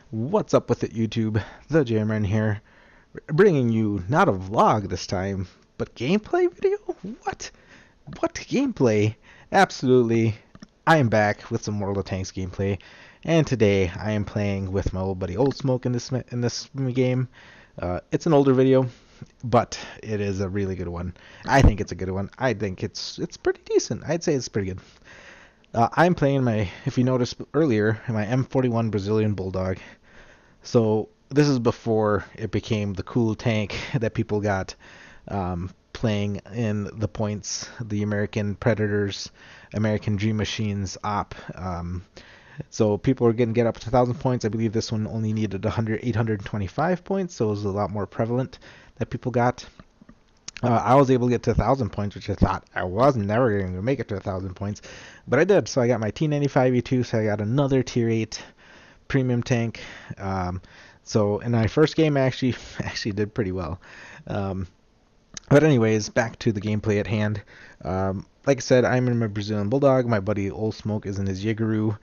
What's up with it, YouTube? The Jammer here, bringing you not a vlog this time, but gameplay video? What? What gameplay? Absolutely. I am back with some World of Tanks gameplay, and today I am playing with my old buddy Old Smoke in this game. It's an older video, but it is a really good one. I think it's a good one. I think it's pretty decent. I'd say it's pretty good. I'm playing if you noticed earlier, my M41 Brazilian Bulldog. So this is before it became the cool tank that people got playing in the points, the American Predators, American Dream Machines op. So people were getting get up to 1,000 points. I believe this one only needed 825 points, so it was a lot more prevalent that people got. I was able to get to 1,000 points, which I thought I was never going to make it to 1,000 points, but I did. So I got my T95 E2, so I got another Tier 8 premium tank. So in my first game, I actually did pretty well. But anyways, back to the gameplay at hand. Like I said, I'm in my Brazilian Bulldog. My buddy Old Smoke is in his Yiguru.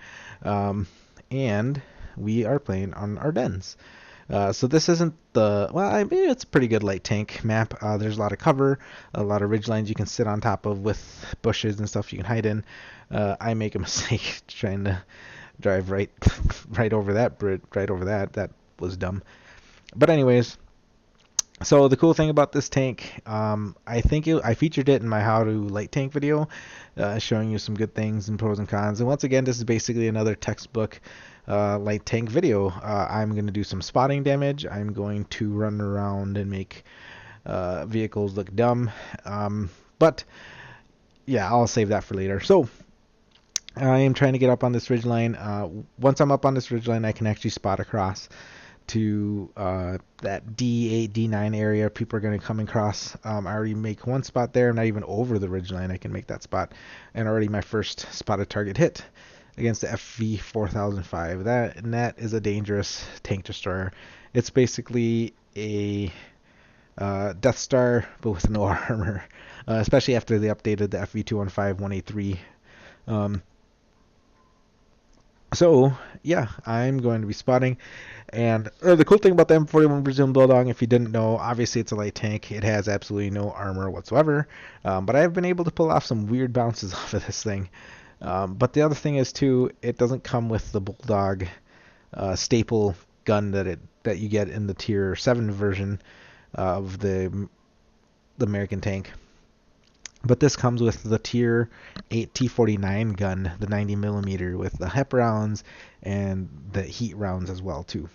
And we are playing on Ardennes. So this isn't it's a pretty good light tank map. There's a lot of cover, a lot of ridgelines you can sit on top of with bushes and stuff you can hide in. I make a mistake trying to drive right over that bridge, right over that. That was dumb. But anyways, so the cool thing about this tank, I featured it in my how to light tank video, showing you some good things and pros and cons. And once again, this is basically another textbook light tank video. I'm going to do some spotting damage. I'm going to run around and make vehicles look dumb. But yeah, I'll save that for later. So I am trying to get up on this ridgeline. Once I'm up on this ridgeline, I can actually spot across to that D8, D9 area. People are going to come across. I already make one spot there. I'm not even over the ridgeline. I can make that spot. And already my first spotted target hit against the FV 4005. That is a dangerous tank destroyer. It's basically a Death Star, but with no armor. Especially after they updated the FV 215 183. So yeah, I'm going to be spotting, and the cool thing about the M41 Brazilian Bulldog, if you didn't know, obviously it's a light tank. It has absolutely no armor whatsoever, but I've been able to pull off some weird bounces off of this thing. But the other thing is too, it doesn't come with the Bulldog staple gun that you get in the Tier 7 version of the American tank. But this comes with the Tier 8 T49 gun, the 90mm, with the HEP rounds and the heat rounds as well too.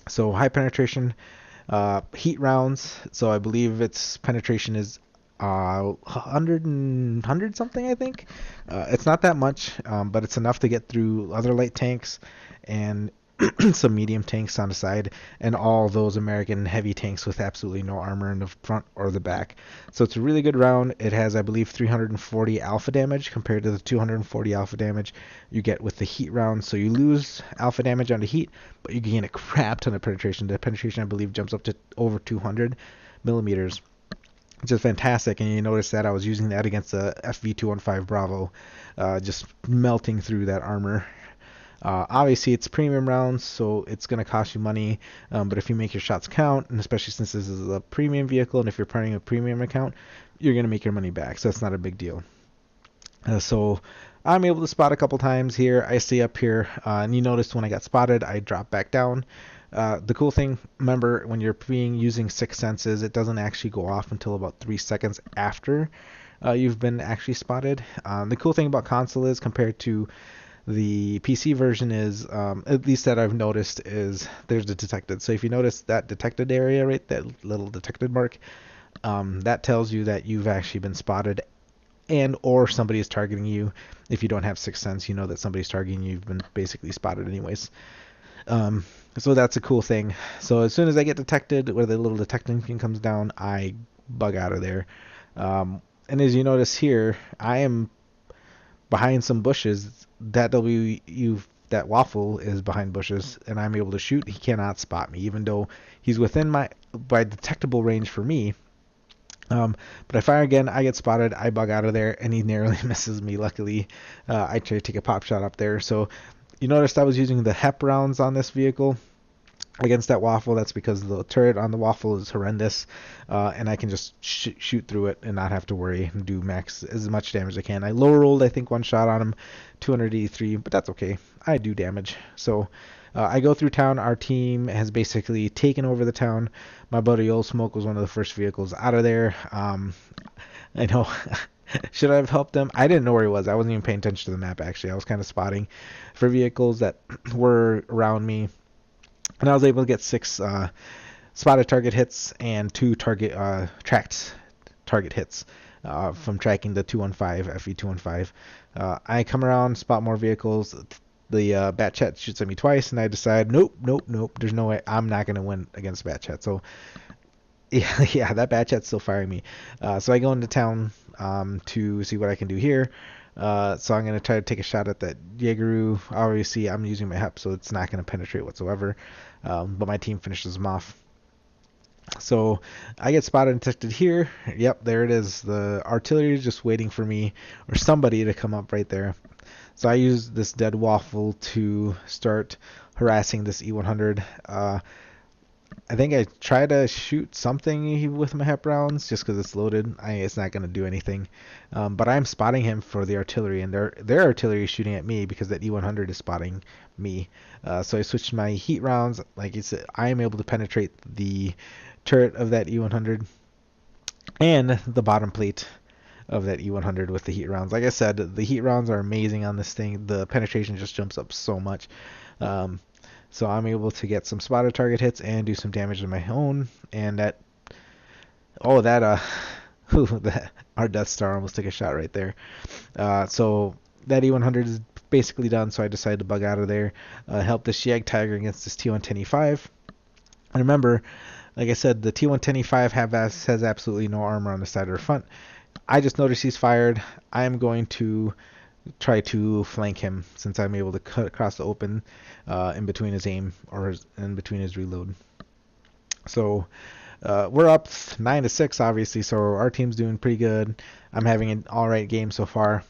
So high penetration heat rounds. So I believe its penetration is 100 something, I think. It's not that much, but it's enough to get through other light tanks and some medium tanks on the side, and all those American heavy tanks with absolutely no armor in the front or the back. So it's a really good round. It has, I believe, 340 alpha damage compared to the 240 alpha damage you get with the heat round. So you lose alpha damage on the heat, but you gain a crap ton of penetration. The penetration, I believe, jumps up to over 200 millimeters, which is fantastic. And you notice that I was using that against the FV215 Bravo, just melting through that armor. Obviously it's premium rounds, so it's going to cost you money, but if you make your shots count, and especially since this is a premium vehicle, and if you're running a premium account, you're going to make your money back, so that's not a big deal. So I'm able to spot a couple times here. I stay up here, and you noticed when I got spotted, I drop back down. The cool thing, remember, when you're using six senses, it doesn't actually go off until about 3 seconds after you've been actually spotted. The cool thing about console is, compared to the PC version, is, at least that I've noticed, is there's a detected. So if you notice that detected area, right, that little detected mark, that tells you that you've actually been spotted, and or somebody is targeting you. If you don't have sixth sense, you know that somebody's targeting you. You've been basically spotted anyways. So that's a cool thing. So as soon as I get detected, where the little detecting thing comes down, I bug out of there. And as you notice here, I am behind some bushes. That waffle is behind bushes, and I'm able to shoot. He cannot spot me, even though he's within my detectable range for me. But I fire again, I get spotted, I bug out of there, and he narrowly misses me. Luckily, I try to take a pop shot up there. So You noticed I was using the HEP rounds on this vehicle against that waffle. That's because the turret on the waffle is horrendous, and I can just shoot through it and not have to worry and do max as much damage as I can. I low rolled, I think, one shot on him, 283, but that's okay. I do damage. So I go through town. Our team has basically taken over the town. My buddy Old Smoke was one of the first vehicles out of there. I know. Should I have helped him? I didn't know where he was. I wasn't even paying attention to the map, actually. I was kind of spotting for vehicles that were around me. And I was able to get 6 spotted target hits and 2 tracked target hits from tracking the 215, FE215. I come around, spot more vehicles. The Bat Chat shoots at me twice, and I decide, nope. There's no way. I'm not going to win against Bat Chat. So, yeah, that Bat Chat's still firing me. So I go into town to see what I can do here. So I'm going to try to take a shot at that Jaegeru. Obviously, I'm using my HEP, so it's not going to penetrate whatsoever. But my team finishes them off. So I get spotted and detected here. Yep, there it is. The artillery is just waiting for me or somebody to come up right there. So I use this dead waffle to start harassing this E100. I think I try to shoot something with my HEP rounds just because it's loaded. It's not going to do anything. But I'm spotting him for the artillery, and their artillery is shooting at me because that E100 is spotting me. So I switched my heat rounds. Like you said, I am able to penetrate the turret of that E100 and the bottom plate of that E100 with the heat rounds. Like I said, the heat rounds are amazing on this thing. The penetration just jumps up so much. So I'm able to get some spotted target hits and do some damage of my own. And that, our Death Star almost took a shot right there. So that E100 is basically done. So I decided to bug out of there, help the Shag Tiger against this T110E5. And remember, like I said, the T110E5 has absolutely no armor on the side or the front. I just noticed he's fired. I am going to try to flank him since I'm able to cut across the open in between his aim or in between his reload. So we're up 9-6, obviously. So our team's doing pretty good. I'm having an all right game so far.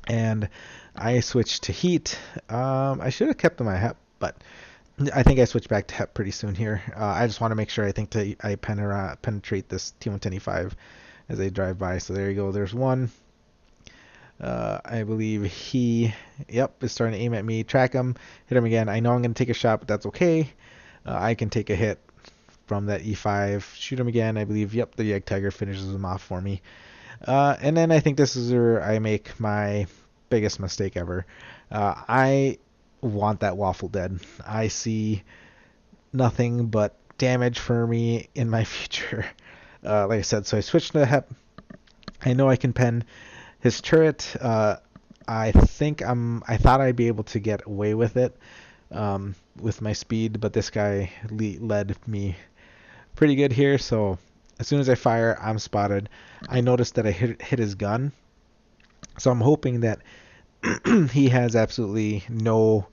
And I switched to heat. I should have kept my HEP, but I think I switched back to HEP pretty soon here. I just want to make sure I penetrate this T110E5 as they drive by. So there you go. There's one. I believe he, is starting to aim at me. Track him, hit him again. I know I'm going to take a shot, but that's okay. I can take a hit from that E5. Shoot him again. I believe, the Yeg Tiger finishes him off for me. And then I think this is where I make my biggest mistake ever. I want that waffle dead. I see nothing but damage for me in my future. Like I said, so I switched to the HEP. I know I can pen his turret. I thought I'd be able to get away with it with my speed, but this guy led me pretty good here. So as soon as I fire, I'm spotted. I noticed that I hit his gun, so I'm hoping that he has absolutely no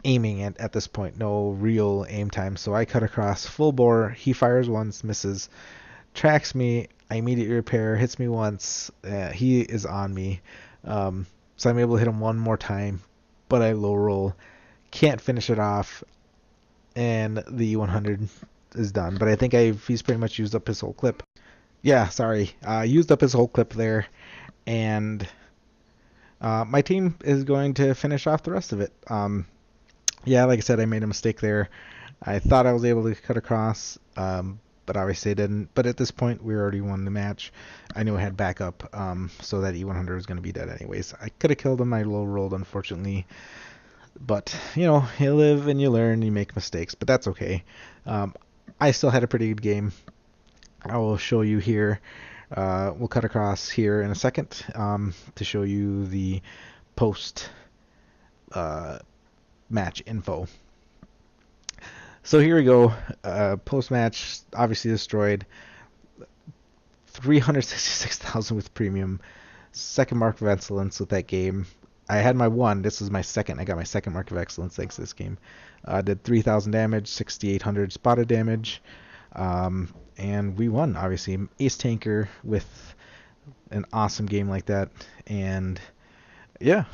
aiming at this point, no real aim time. So I cut across full bore. He fires once, misses, tracks me. I immediately repair, hits me once. He is on me. So I'm able to hit him one more time, but I low roll. Can't finish it off, and the 100 is done. But I think he's pretty much used up his whole clip. Yeah, sorry. Used up his whole clip there, and my team is going to finish off the rest of it. Yeah, like I said, I made a mistake there. I thought I was able to cut across, but obviously I didn't. But at this point, we already won the match. I knew I had backup, so that E100 was going to be dead anyways. I could have killed him. I low rolled, unfortunately. But, you live and you learn, you make mistakes, but that's okay. I still had a pretty good game. I will show you here. We'll cut across here in a second to show you the post match info. So here we go. Post match, obviously destroyed. 366,000 with premium. Second mark of excellence with that game. I had my one. This is my second. I got my second mark of excellence thanks to this game. Did 3,000 damage, 6,800 spotted damage. And we won, obviously. Ace Tanker with an awesome game like that. And yeah,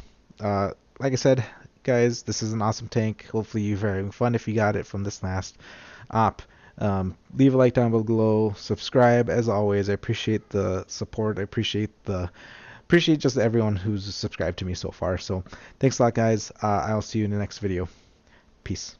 like I said, guys, this is an awesome tank. Hopefully you're having fun if you got it from this last op. Leave a like down below. Subscribe as always. I appreciate the support. I appreciate just everyone who's subscribed to me so far. So thanks a lot, guys. I'll see you in the next video. Peace.